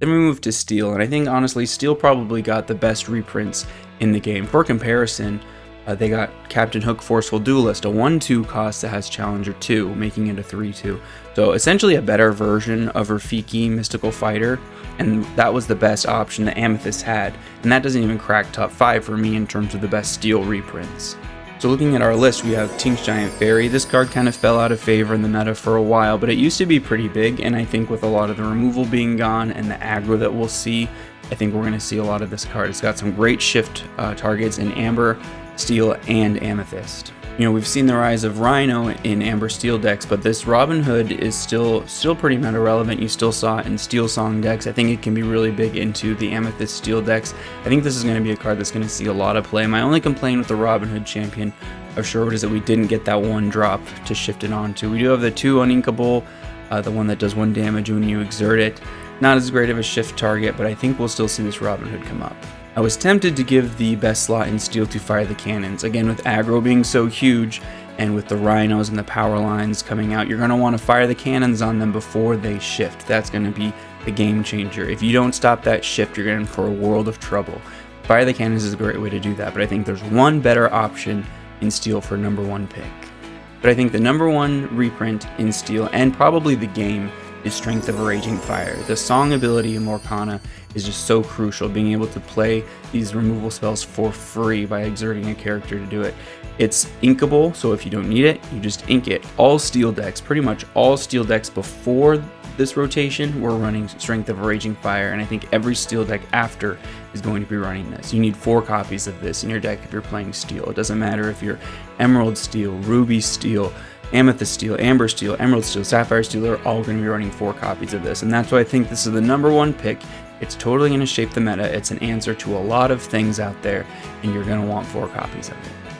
Then we move to Steel, and I think honestly Steel probably got the best reprints in the game. For comparison, they got Captain Hook Forceful Duelist, a 1/2 cost that has Challenger 2, making it a 3/2. So essentially a better version of Rafiki Mystical Fighter, and that was the best option that Amethyst had, and that doesn't even crack top 5 for me in terms of the best Steel reprints. So looking at our list, we have Tink's Giant Fairy. This card kind of fell out of favor in the meta for a while, but it used to be pretty big, and I think with a lot of the removal being gone and the aggro that we'll see, I think we're going to see a lot of this card. It's got some great shift targets in Amber, Steel, and Amethyst. You know, we've seen the rise of Rhino in Amber Steel decks, but this Robin Hood is still pretty meta relevant. You still saw it in Steel Song decks. I think it can be really big into the Amethyst Steel decks. I think this is going to be a card that's going to see a lot of play. My only complaint with the Robin Hood champion of Sherwood is that we didn't get that 1 drop to shift it onto. We do have the 2 uninkable, the one that does 1 damage when you exert it. Not as great of a shift target, but I think we'll still see this Robin Hood come up. I was tempted to give the best slot in Steel to Fire the Cannons. Again, with aggro being so huge, and with the Rhinos and the power lines coming out, you're going to want to fire the cannons on them before they shift. That's going to be the game changer. If you don't stop that shift, you're in for a world of trouble. Fire the Cannons is a great way to do that, but I think there's one better option in Steel for #1 pick. But I think the #1 reprint in Steel, and probably the game, is Strength of a Raging Fire. The song ability in Lorcana is just so crucial, being able to play these removal spells for free by exerting a character to do it. It's inkable, so if you don't need it, you just ink it. All Steel decks, pretty much all Steel decks before this rotation were running Strength of a Raging Fire, and I think every Steel deck after is going to be running this. You need 4 copies of this in your deck if you're playing Steel. It doesn't matter if you're Emerald Steel, Ruby Steel, Amethyst Steel, Amber Steel, Emerald Steel, Sapphire Steel are all going to be running 4 copies of this, and that's why I think this is the #1 pick. It's totally going to shape the meta. It's an answer to a lot of things out there, and you're going to want 4 copies of it.